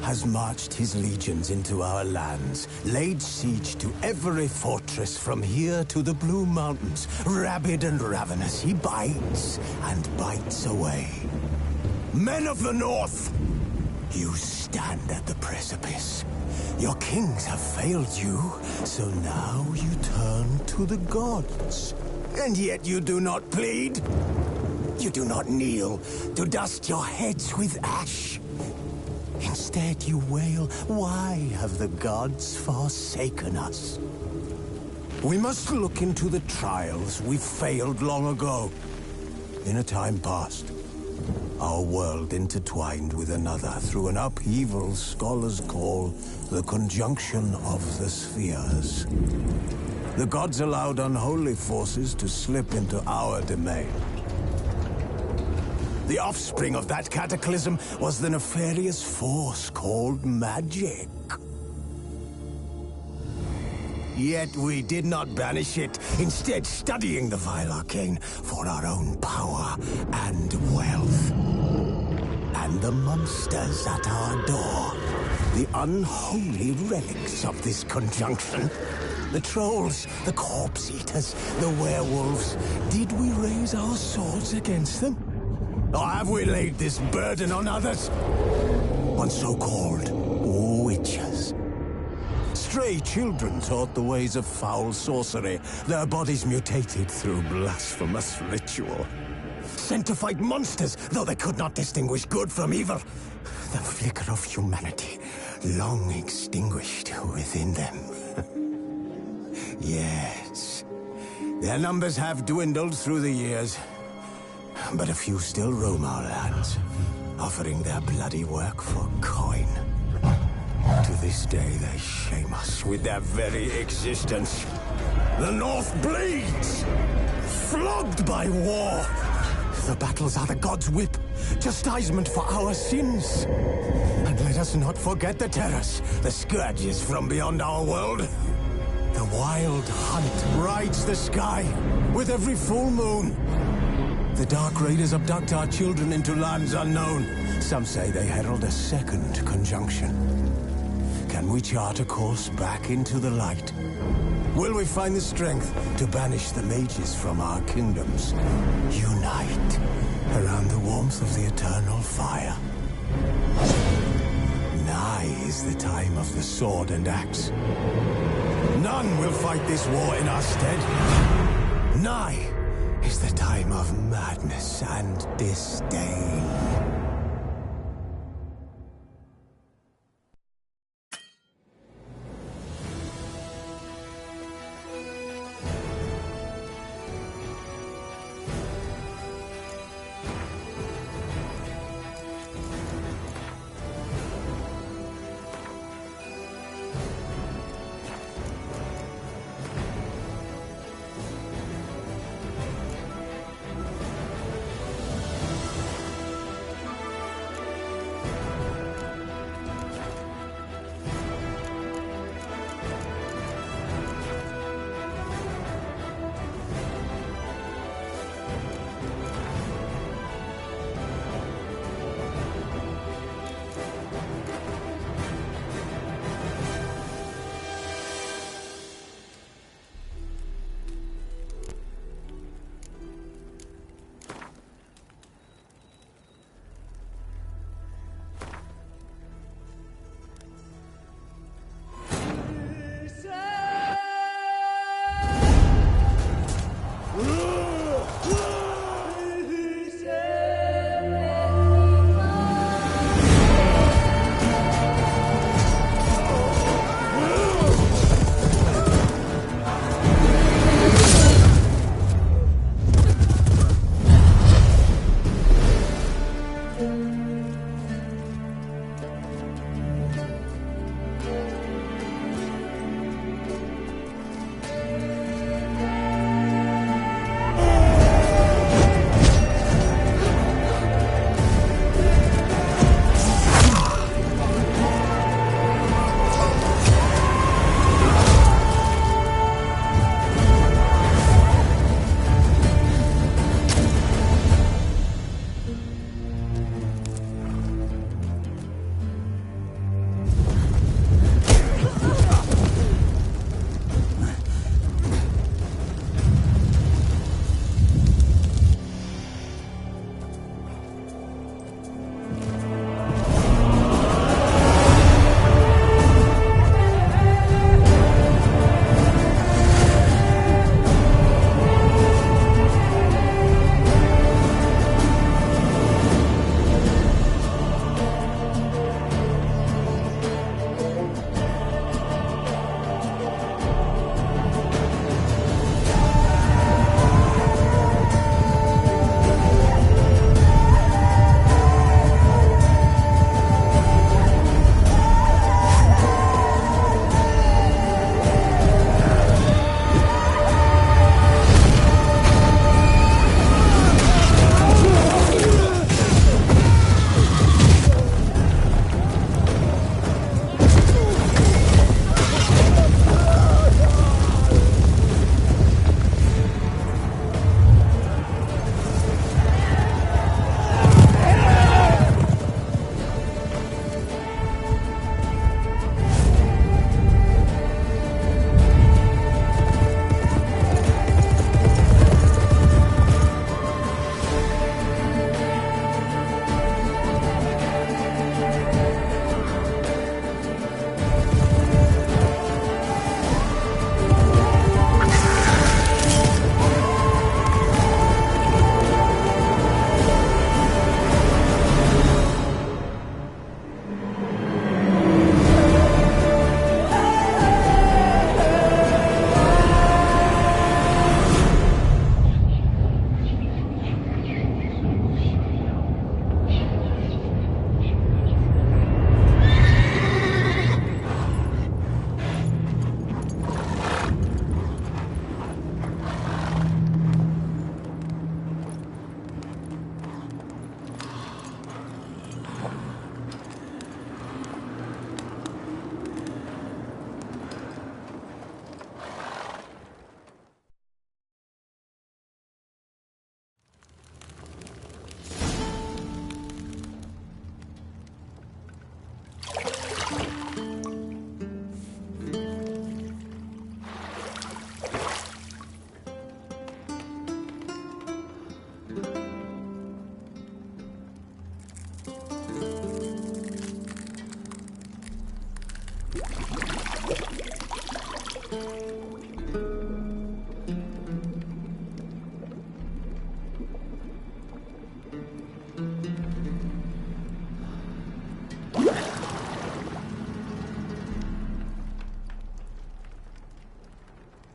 has marched his legions into our lands, laid siege to every fortress from here to the Blue Mountains. Rabid and ravenous, he bites and bites away. Men of the North, you stand at the precipice. Your kings have failed you, so now you turn to the gods. And yet you do not plead. You do not kneel to dust your heads with ash. Instead you wail, why have the gods forsaken us? We must look into the trials we failed long ago. In a time past, our world intertwined with another through an upheaval scholars call the conjunction of the spheres. The gods allowed unholy forces to slip into our domain. The offspring of that cataclysm was the nefarious force called magic. Yet we did not banish it, instead studying the vile arcane for our own power and wealth. And the monsters at our door, the unholy relics of this conjunction. The trolls, the corpse-eaters, the werewolves. Did we raise our swords against them? Or have we laid this burden on others? On so-called witches. Stray children taught the ways of foul sorcery, their bodies mutated through blasphemous ritual. Sent to fight monsters, though they could not distinguish good from evil. The flicker of humanity, long extinguished within them. Yes, their numbers have dwindled through the years. But a few still roam our lands, offering their bloody work for coin. To this day, they shame us with their very existence. The North bleeds, flogged by war. The battles are the gods' whip, chastisement for our sins. And let us not forget the terrors, the scourges from beyond our world. The wild hunt rides the sky with every full moon. The Dark Raiders abduct our children into lands unknown. Some say they herald a second conjunction. Can we chart a course back into the light? Will we find the strength to banish the mages from our kingdoms? Unite around the warmth of the eternal fire. Nigh is the time of the sword and axe. None will fight this war in our stead. Nigh is the time of madness and disdain.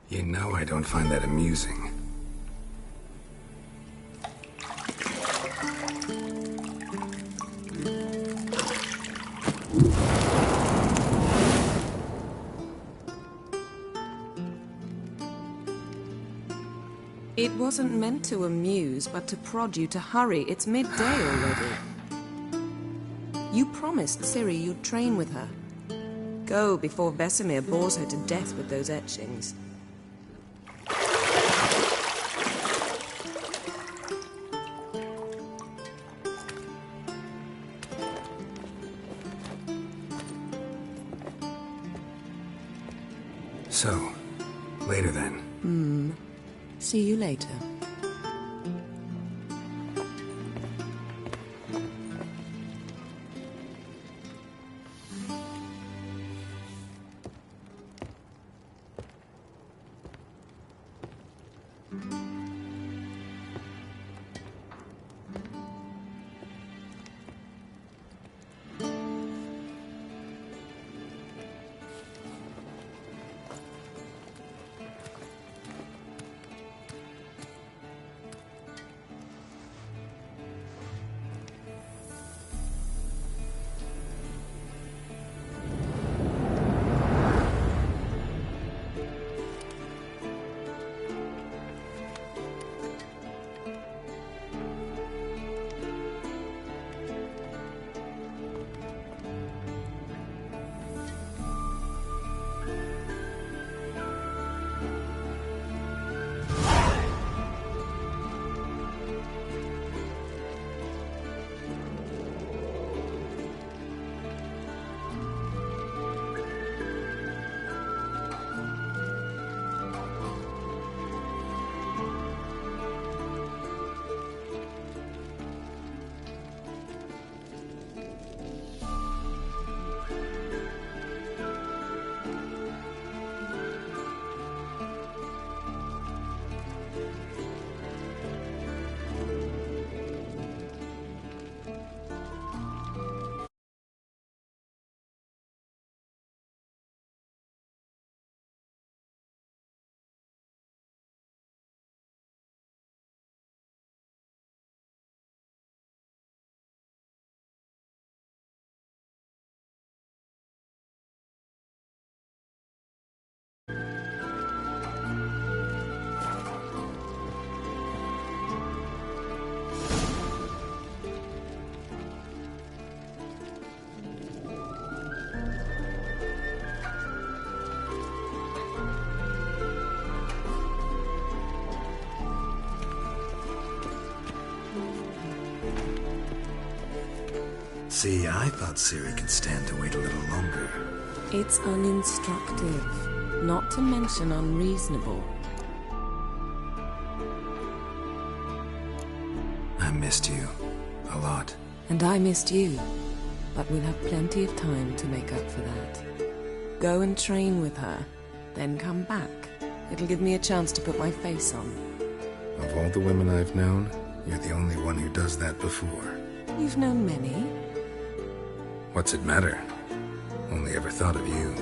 You know I don't find that amusing. It wasn't meant to amuse, but to prod you to hurry. It's midday already. You promised Ciri you'd train with her. Go before Vesemir bores her to death with those etchings. So, later then. See you later. See, I thought Ciri could stand to wait a little longer. It's uninstructive, not to mention unreasonable. I missed you. A lot. And I missed you. But we'll have plenty of time to make up for that. Go and train with her, then come back. It'll give me a chance to put my face on. Of all the women I've known, you're the only one who does that before. You've known many. What's it matter? Only ever thought of you.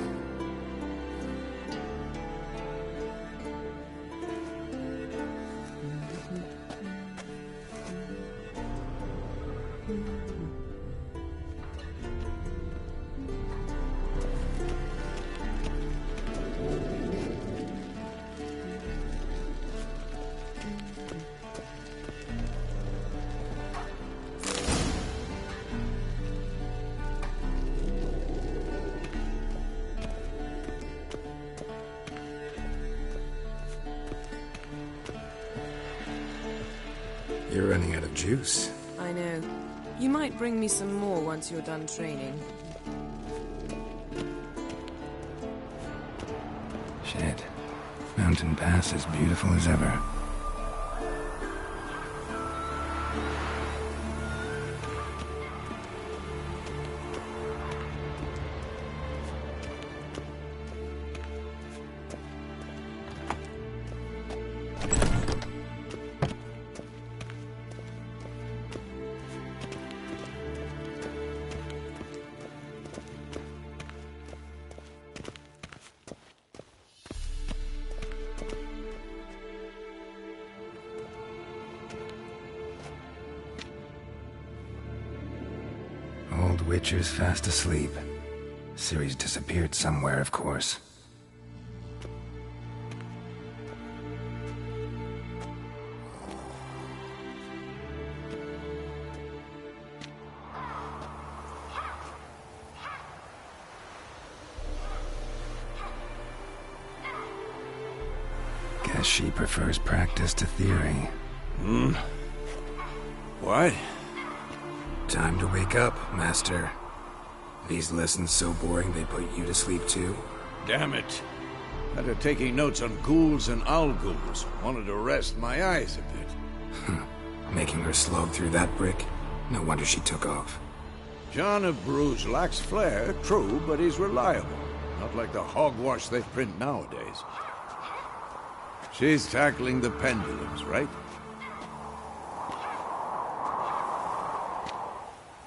You're running out of juice. I know. You might bring me some more once you're done training. Shit. Mountain Pass as beautiful as ever. Witcher's fast asleep. Ciri's disappeared somewhere, of course. Guess she prefers practice to theory. What? Time to wake up, Master. These lessons so boring they put you to sleep too? Damn it. After taking notes on ghouls and owl ghouls, wanted to rest my eyes a bit. Making her slog through that brick? No wonder she took off. John of Bruges lacks flair, true, but he's reliable. Not like the hogwash they print nowadays. She's tackling the pendulums, right?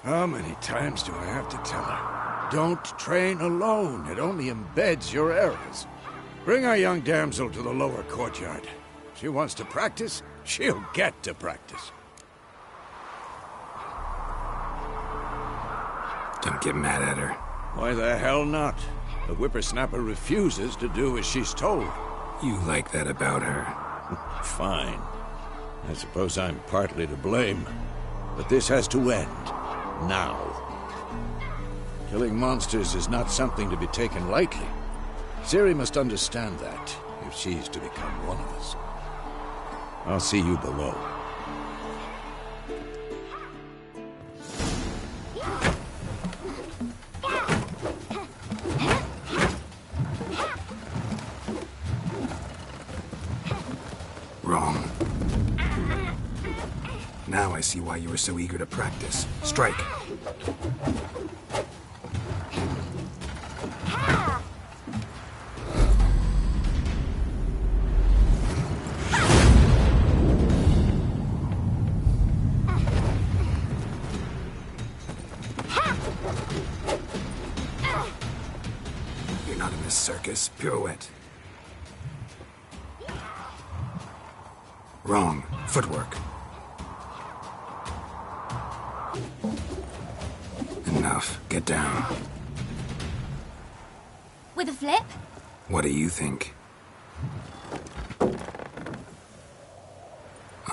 How many times do I have to tell her? Don't train alone. It only embeds your errors. Bring our young damsel to the lower courtyard. She wants to practice, she'll get to practice. Don't get mad at her. Why the hell not? The whippersnapper refuses to do as she's told. You like that about her. Fine. I suppose I'm partly to blame. But this has to end. Now. Killing monsters is not something to be taken lightly. Ciri must understand that, if she's to become one of us. I'll see you below. Wrong. Now I see why you were so eager to practice. Strike. You're not in this circus. Pirouette. Wrong. Footwork. Enough. Get down. With a flip? What do you think?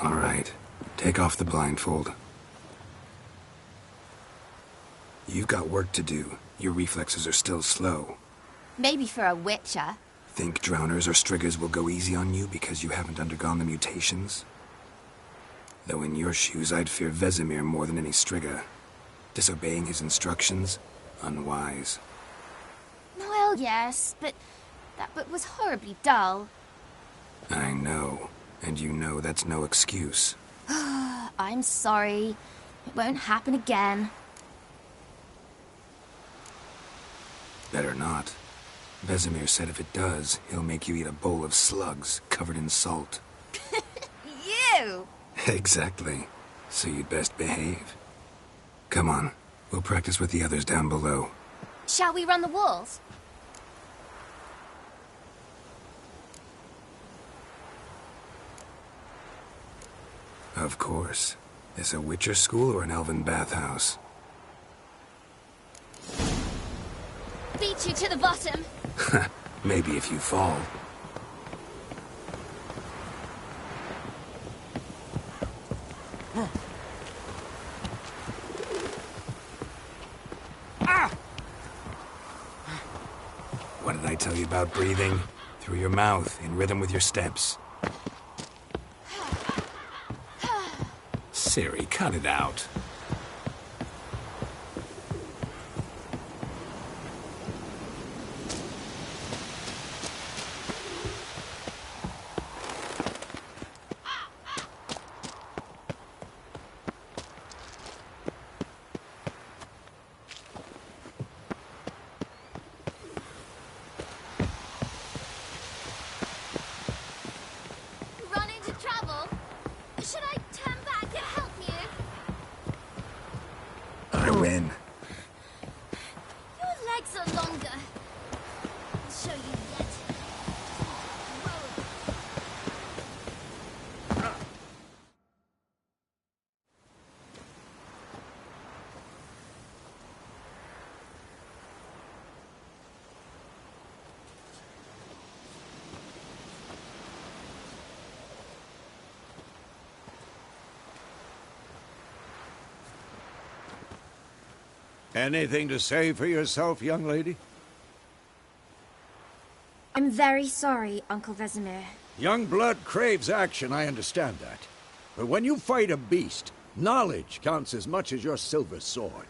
All right. Take off the blindfold. You've got work to do. Your reflexes are still slow. Maybe for a witcher. Think drowners or striggers will go easy on you because you haven't undergone the mutations? Though in your shoes, I'd fear Vesemir more than any strigger. Disobeying his instructions? Unwise. Well, yes, but that book was horribly dull. I know. And you know that's no excuse. I'm sorry. It won't happen again. Better not. Vesemir said if it does, he'll make you eat a bowl of slugs covered in salt. You! Exactly. So you'd best behave. Come on. We'll practice with the others down below. Shall we run the walls? Of course. Is a Witcher school or an elven bathhouse? Beat you to the bottom. Maybe if you fall. What did I tell you about breathing? Through your mouth, in rhythm with your steps. Ciri, cut it out. Run into trouble? Should I turn back and help you? I win. Your legs are longer. I'll show you yet. Anything to say for yourself, young lady? I'm very sorry, Uncle Vesemir. Young blood craves action, I understand that. But when you fight a beast, knowledge counts as much as your silver sword.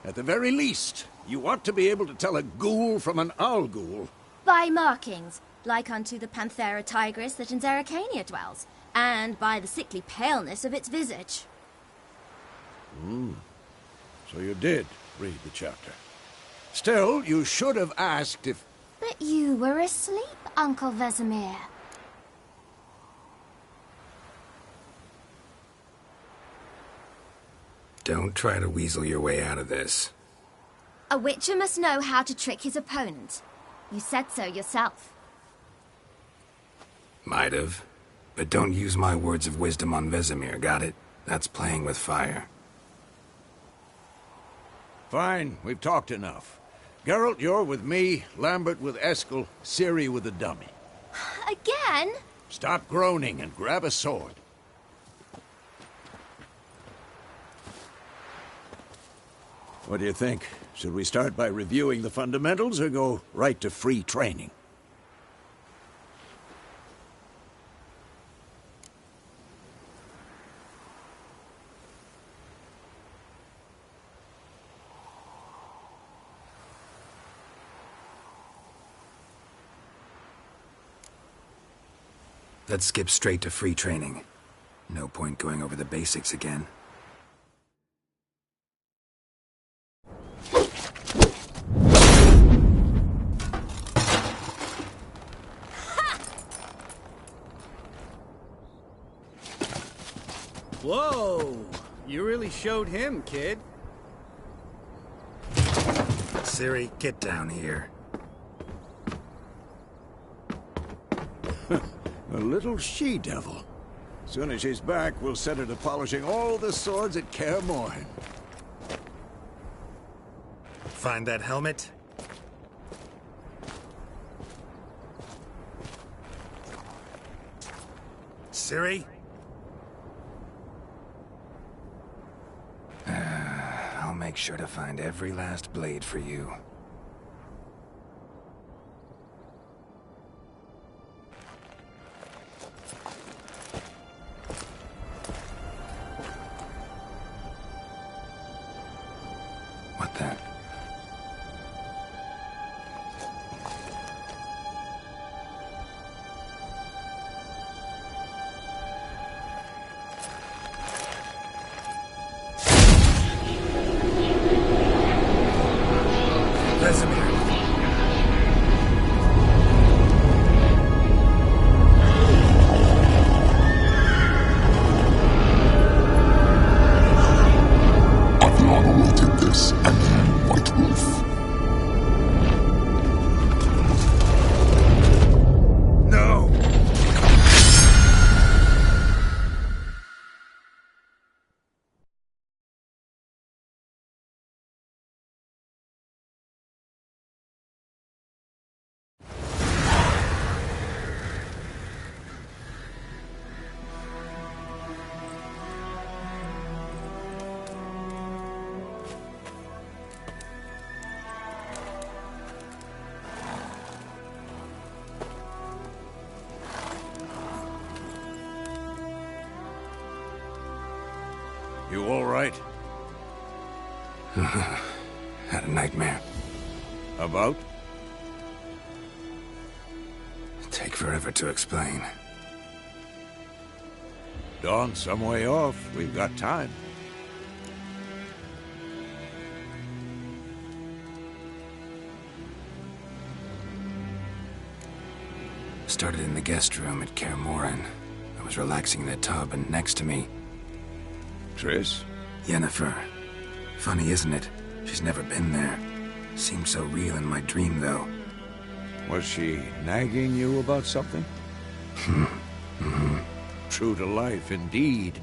At the very least, you ought to be able to tell a ghoul from an owl ghoul. By markings, like unto the Panthera tigris that in Zeracania dwells, and by the sickly paleness of its visage. So you did read the chapter. Still, you should have asked if... But you were asleep, Uncle Vesemir. Don't try to weasel your way out of this. A witcher must know how to trick his opponent. You said so yourself. Might have. But don't use my words of wisdom on Vesemir, got it? That's playing with fire. Fine, we've talked enough. Geralt, you're with me, Lambert with Eskel, Ciri with the dummy. Again? Stop groaning and grab a sword. What do you think? Should we start by reviewing the fundamentals or go right to free training? Let's skip straight to free training. No point going over the basics again. Whoa! You really showed him, kid. Ciri, get down here. A little she-devil. Soon as she's back, we'll set her to polishing all the swords at Kaer Morhen. Find that helmet? Ciri? I'll make sure to find every last blade for you. What the? Vesemir. Aviana will take this, and you, White Wolf. No! You all right? Had a nightmare. About? Take forever to explain. Dawn's some way off. We've got time. Started in the guest room at Kaer Morhen. I was relaxing in a tub, and next to me, Triss? Yennefer. Funny, isn't it? She's never been there. Seemed so real in my dream, though. Was she nagging you about something? True to life, indeed.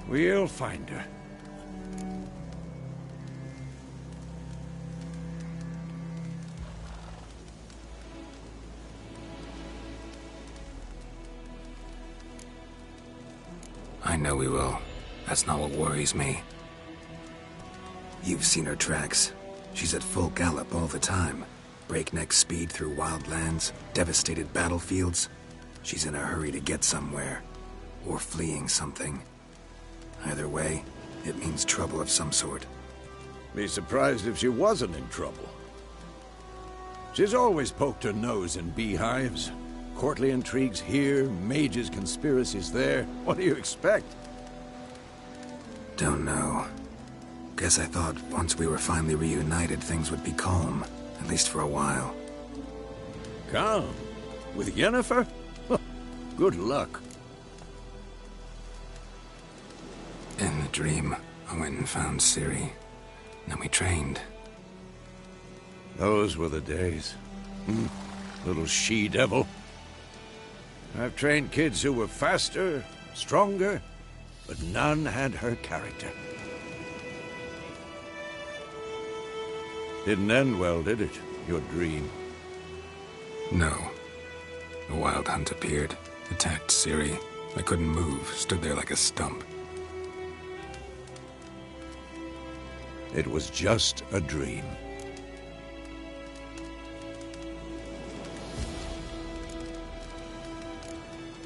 We'll find her. I know we will. That's not what worries me. You've seen her tracks. She's at full gallop all the time. Breakneck speed through wild lands, devastated battlefields. She's in a hurry to get somewhere. Or fleeing something. Either way, it means trouble of some sort. Be surprised if she wasn't in trouble. She's always poked her nose in beehives. Courtly intrigues here, mages' conspiracies there. What do you expect? Don't know. Guess I thought once we were finally reunited, things would be calm. At least for a while. Calm? With Yennefer? Good luck. In the dream, I went and found Ciri. Then we trained. Those were the days. Little she-devil. I've trained kids who were faster, stronger, but none had her character. Didn't end well, did it? Your dream? No. A wild hunt appeared, attacked Ciri. I couldn't move, stood there like a stump. It was just a dream.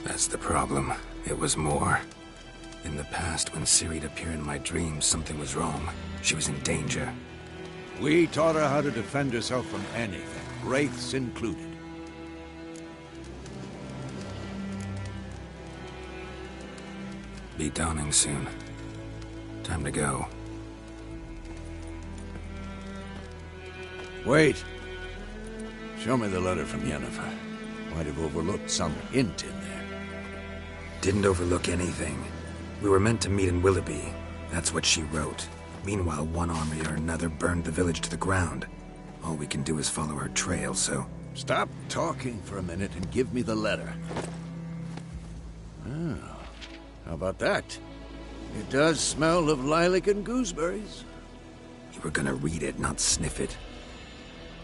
That's the problem. It was more. In the past, when Ciri'd appear in my dreams, something was wrong. She was in danger. We taught her how to defend herself from anything, wraiths included. Be dawning soon. Time to go. Wait. Show me the letter from Yennefer. Might have overlooked some hint in there. Didn't overlook anything. We were meant to meet in Willoughby. That's what she wrote. Meanwhile, one army or another burned the village to the ground. All we can do is follow her trail, so... Stop talking for a minute and give me the letter. Oh, how about that? It does smell of lilac and gooseberries. You were gonna read it, not sniff it.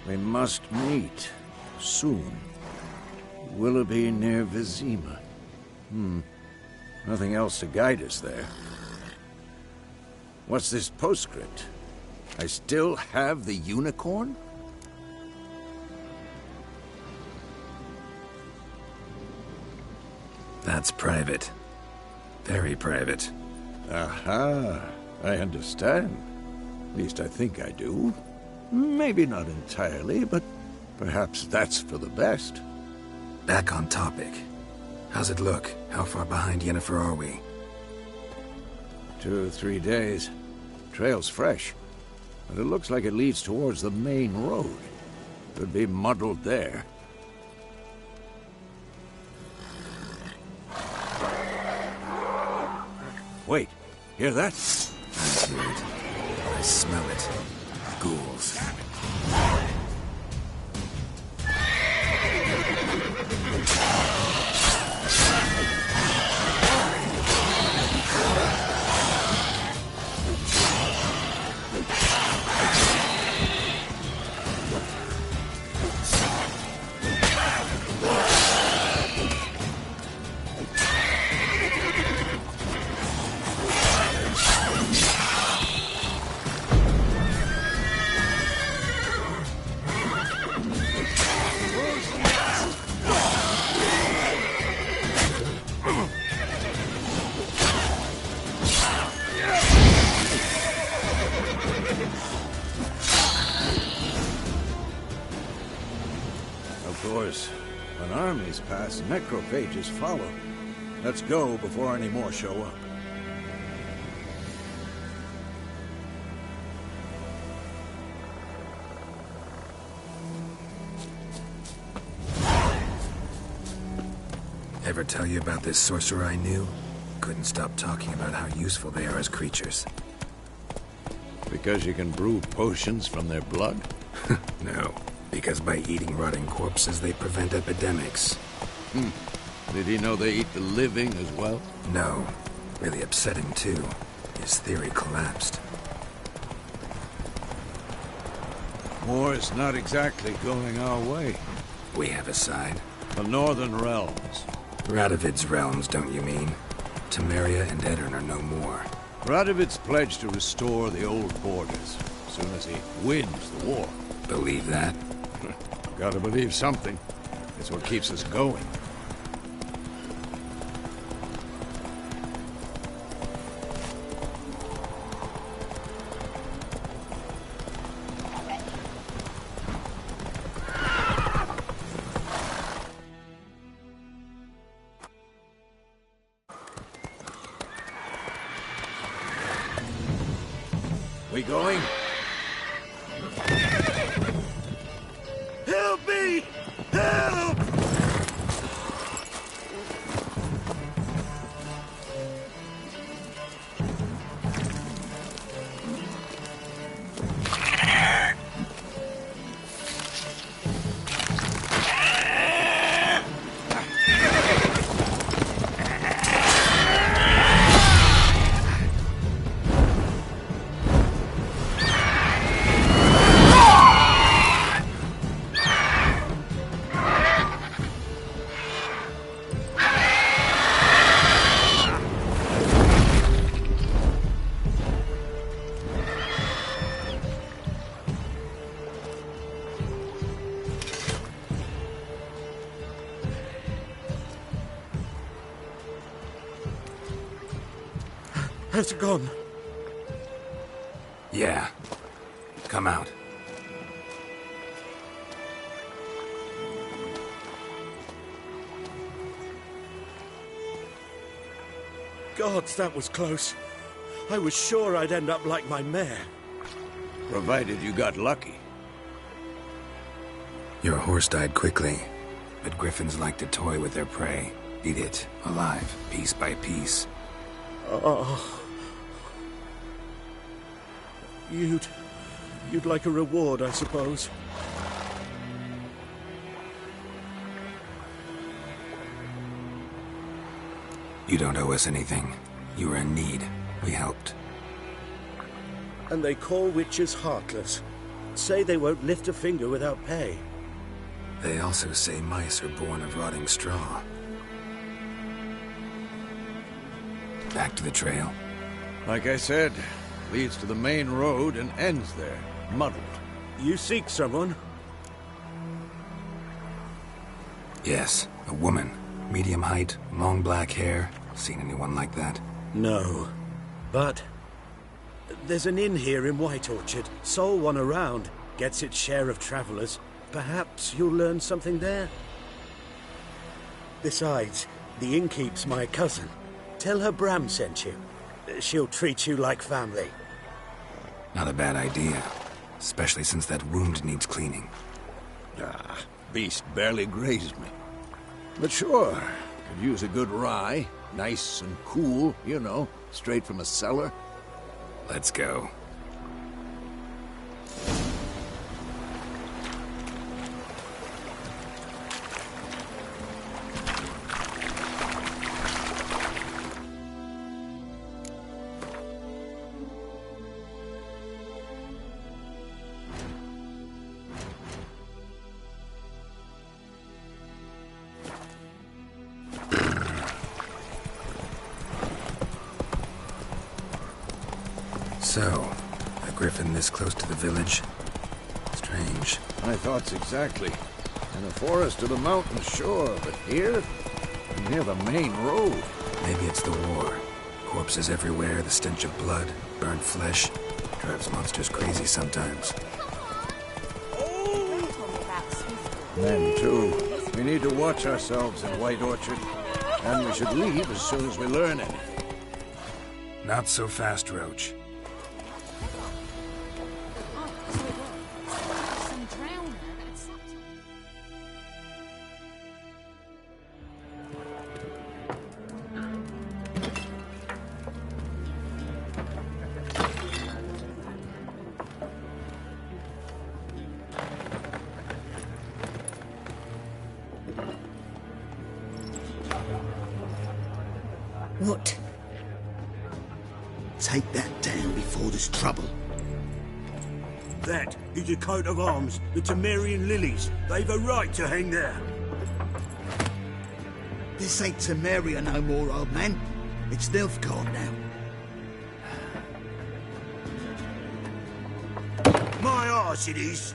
We must meet. Soon. Willoughby near Vizima. Nothing else to guide us there. What's this postscript? I still have the unicorn? That's private. Very private. Aha, I understand. At least I think I do. Maybe not entirely, but perhaps that's for the best. Back on topic. How's it look? How far behind Yennefer are we? 2 or 3 days. Trail's fresh, but it looks like it leads towards the main road. Could be muddled there. Wait, hear that? I hear it. I smell it. Ghouls. Of course, when armies pass, necrophages follow. Let's go before any more show up. Ever tell you about this sorcerer I knew? Couldn't stop talking about how useful they are as creatures. Because you can brew potions from their blood? No, because by eating rotting corpses, they prevent epidemics. Did he know they eat the living as well? No. Really upsetting, too. His theory collapsed. War's not exactly going our way. We have a side. The Northern Realms. Radovid's realms, don't you mean? Temeria and Edirn are no more. Radovid's pledged to restore the old borders as soon as he wins the war. Believe that? Gotta believe something. It's what keeps us going. We going? Help me! Help! Has it gone? Yeah. Come out. Gods, that was close. I was sure I'd end up like my mare. Provided you got lucky. Your horse died quickly, but griffins like to toy with their prey. Eat it, alive, piece by piece. Oh. You'd like a reward, I suppose. You don't owe us anything. You were in need. We helped. And they call witches heartless. Say they won't lift a finger without pay. They also say mice are born of rotting straw. Back to the trail. Like I said, leads to the main road and ends there, muddled. You seek someone? Yes, a woman. Medium height, long black hair. Seen anyone like that? No. But there's an inn here in White Orchard. Sole one around. Gets its share of travelers. Perhaps you'll learn something there? Besides, the innkeep's my cousin. Tell her Bram sent you. She'll treat you like family. Not a bad idea. Especially since that wound needs cleaning. Ah, beast barely grazed me. But sure, could use a good rye. Nice and cool, you know, straight from a cellar. Let's go. So, a griffin this close to the village? Strange. My thoughts exactly. In the forest or the mountains, sure, but here? Near the main road. Maybe it's the war. Corpses everywhere, the stench of blood, burnt flesh. Drives monsters crazy sometimes. Men, too. We need to watch ourselves in White Orchard. And we should leave as soon as we learn anything. Not so fast, Roach. What? Take that down before there's trouble. That is a coat of arms, the Temerian lilies. They've a right to hang there. This ain't Temeria no more, old man. It's Nilfgaard now. course it is.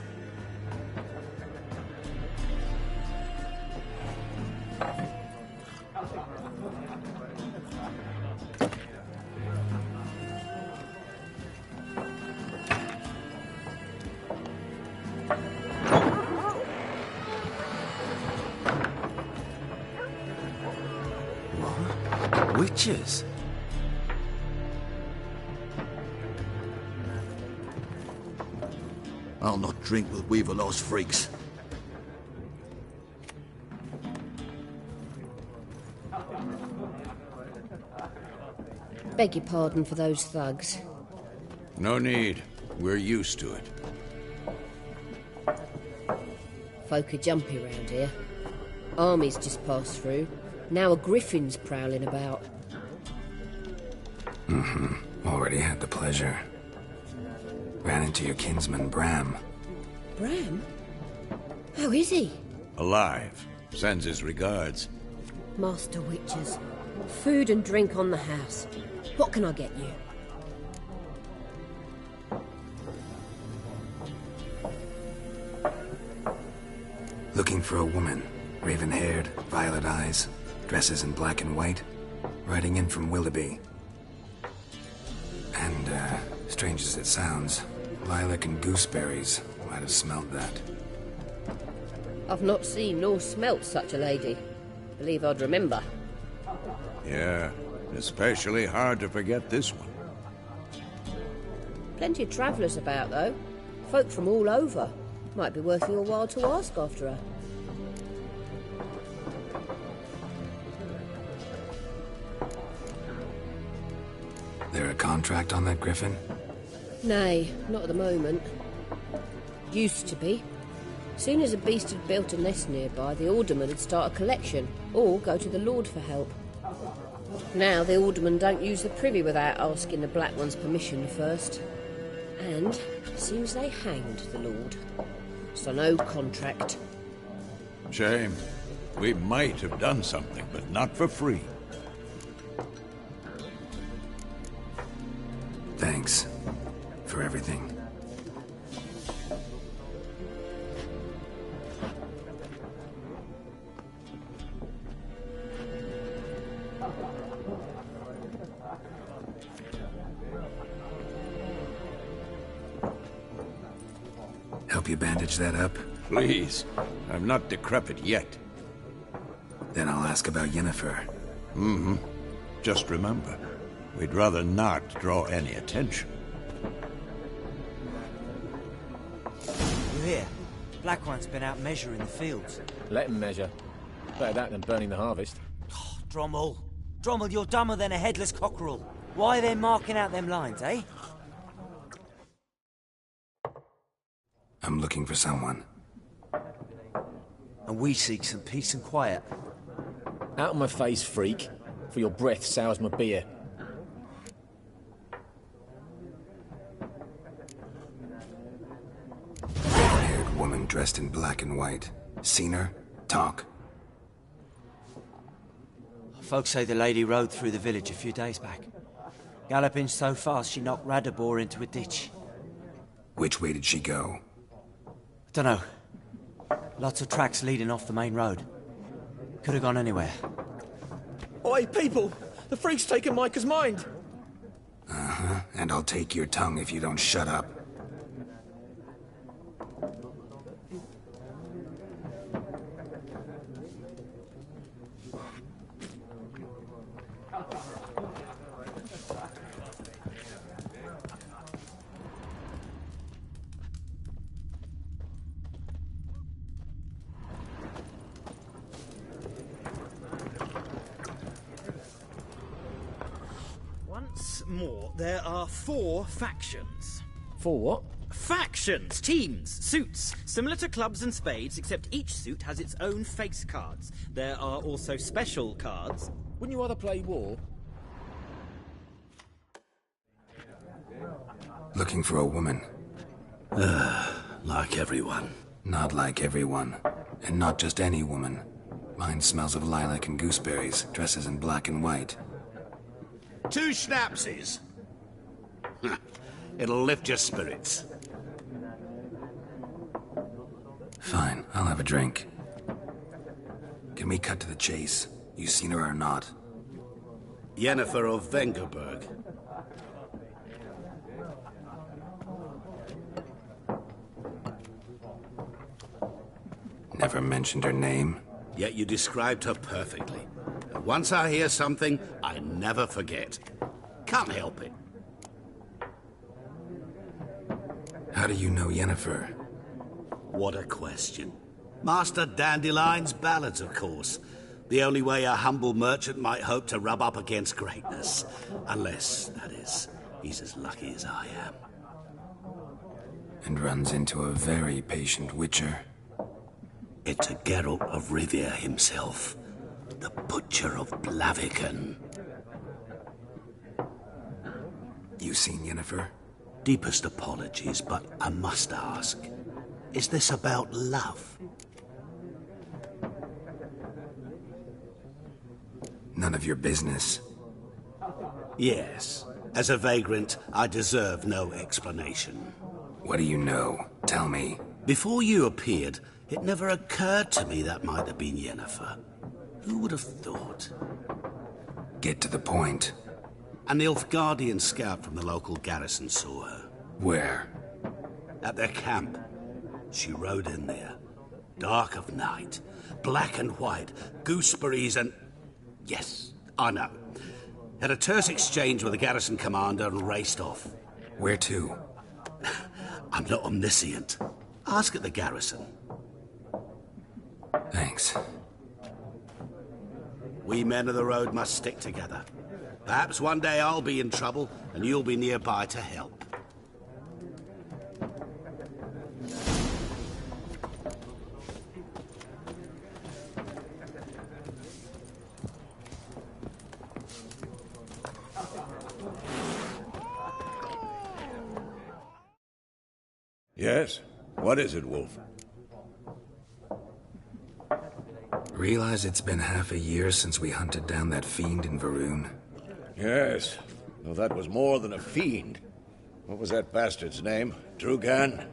What? Witches? I'll not drink with Weaverlaw's freaks. Beg your pardon for those thugs. No need. We're used to it. Folk are jumpy round here. Armies just passed through. Now a griffin's prowling about. Already had the pleasure. Ran into your kinsman, Bram. Bram? How is he? Alive. Sends his regards. Master Witches. Food and drink on the house. What can I get you? Looking for a woman. Raven-haired, violet eyes, dresses in black and white. Riding in from Willoughby. And, strange as it sounds, lilac and gooseberries might have smelled that. I've not seen nor smelt such a lady. Believe I'd remember. Yeah, especially hard to forget this one. Plenty of travellers about, though. Folk from all over. Might be worth your while to ask after her. There a contract on that griffin? Nay, not at the moment. Used to be. Soon as a beast had built a nest nearby, the alderman would start a collection, or go to the Lord for help. Now the alderman don't use the privy without asking the Black One's permission first. And seems they hanged the Lord. So no contract. Shame. We might have done something, but not for free. Thanks for everything. Help you bandage that up? Please. I'm not decrepit yet. Then I'll ask about Yennefer. Just remember, we'd rather not draw any attention. You hear? Black One's been out measuring the fields. Let him measure. Better that than burning the harvest. Oh, Drommel. Drommel, you're dumber than a headless cockerel. Why are they marking out them lines, eh? I'm looking for someone. And we seek some peace and quiet. Out of my face, freak. For your breath sours my beer. Red-haired woman dressed in black and white. Seen her? Talk. Folks say the lady rode through the village a few days back. Galloping so fast she knocked Radabor into a ditch. Which way did she go? Dunno. Lots of tracks leading off the main road. Could have gone anywhere. Oi, people! The freak's taken Micah's mind! And I'll take your tongue if you don't shut up. Once more, there are 4 factions. 4 what? Factions! Teams! Suits! Similar to clubs and spades, except each suit has its own face cards. There are also special cards. Wouldn't you rather play war? Looking for a woman. Like everyone. Not like everyone. And not just any woman. Mine smells of lilac and gooseberries, dresses in black and white. 2 schnapsies. It'll lift your spirits. Fine, I'll have a drink. Can we cut to the chase? You seen her or not? Yennefer of Vengerberg. Never mentioned her name. Yet you described her perfectly. And once I hear something, I never forget. Can't help it. How do you know Yennefer? What a question. Master Dandelion's ballads, of course. The only way a humble merchant might hope to rub up against greatness. Unless, that is, he's as lucky as I am. And runs into a very patient witcher. It's a Geralt of Rivia himself. The Butcher of Blaviken. You seen Yennefer? Deepest apologies, but I must ask. Is this about love? None of your business. Yes. As a vagrant, I deserve no explanation. What do you know? Tell me. Before you appeared, it never occurred to me that might have been Yennefer. Who would have thought? Get to the point. An Nilfgaardian scout from the local garrison saw her. Where? At their camp. She rode in there. Dark of night. Black and white. Gooseberries and... Yes, I know. Had a terse exchange with the garrison commander and raced off. Where to? I'm not omniscient. Ask at the garrison. Thanks. We men of the road must stick together. Perhaps one day I'll be in trouble and you'll be nearby to help. Yes? What is it, Wolf? Realize it's been half a year since we hunted down that fiend in Varun? Yes. Though that was more than a fiend. What was that bastard's name? Drugan?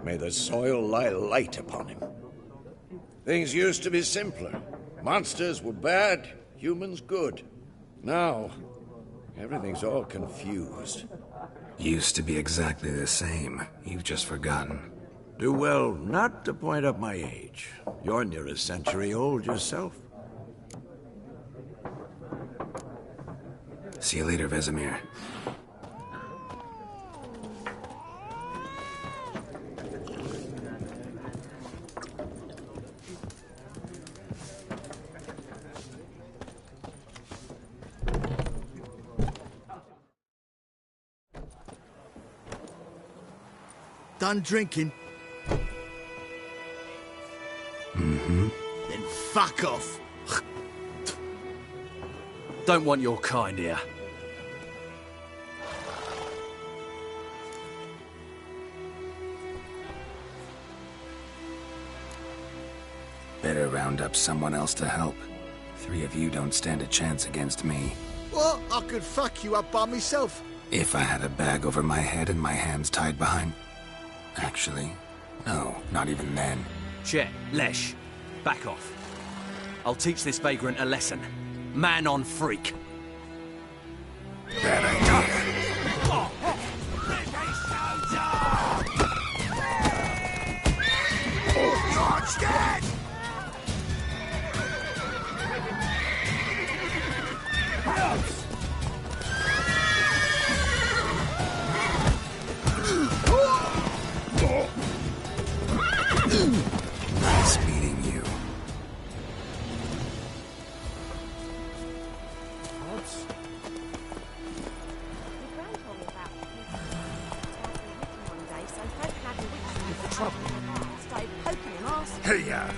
May the soil lie light upon him. Things used to be simpler. Monsters were bad, humans good. Now, everything's all confused. Used to be exactly the same. You've just forgotten. Do well not to point up my age. You're near a century old yourself. See you later, Vesemir. Done drinking? Mm-hmm. Then fuck off. Don't want your kind here. Better round up someone else to help. 3 of you don't stand a chance against me. Well, I could fuck you up by myself. If I had a bag over my head and my hands tied behind... Actually, no, not even then. Chet, Lesh, back off. I'll teach this vagrant a lesson. Man on freak. Bad idea. George dead! Nice meeting you. Hey-ya!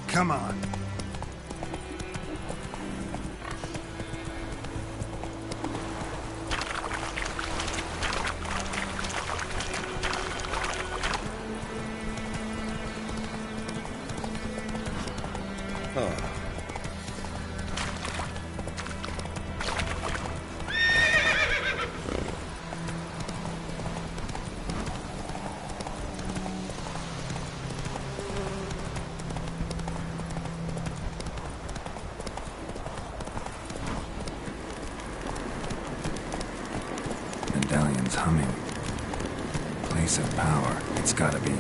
Come on. stallion's humming. Place of power, it's gotta be.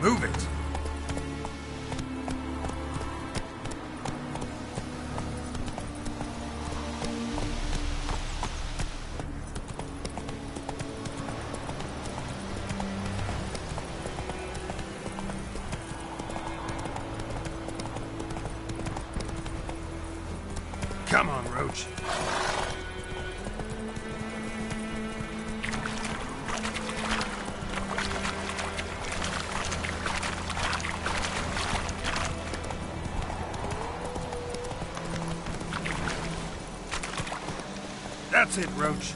Move it! Come on, Roach. That's it, Roach.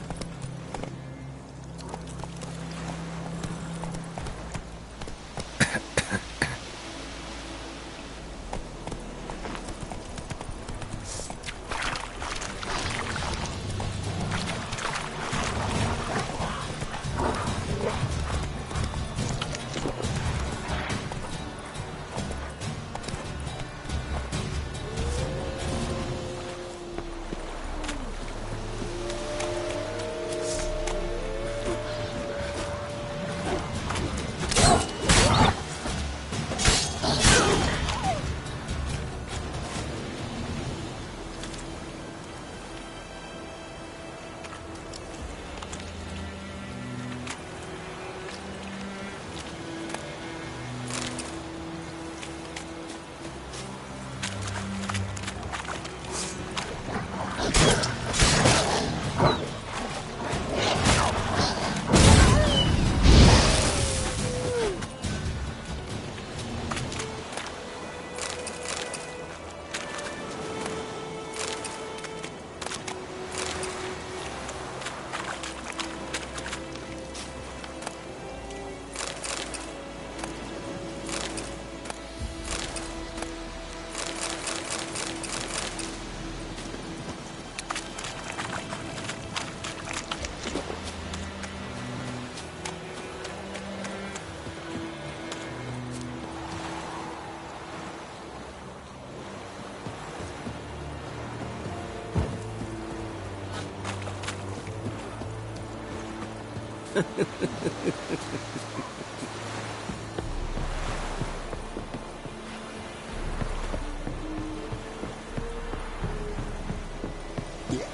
The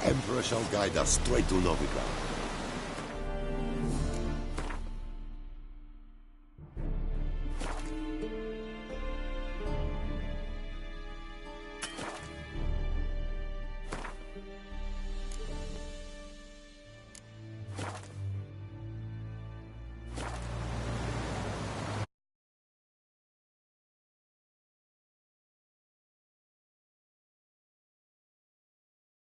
Emperor shall guide us straight to Novigrad.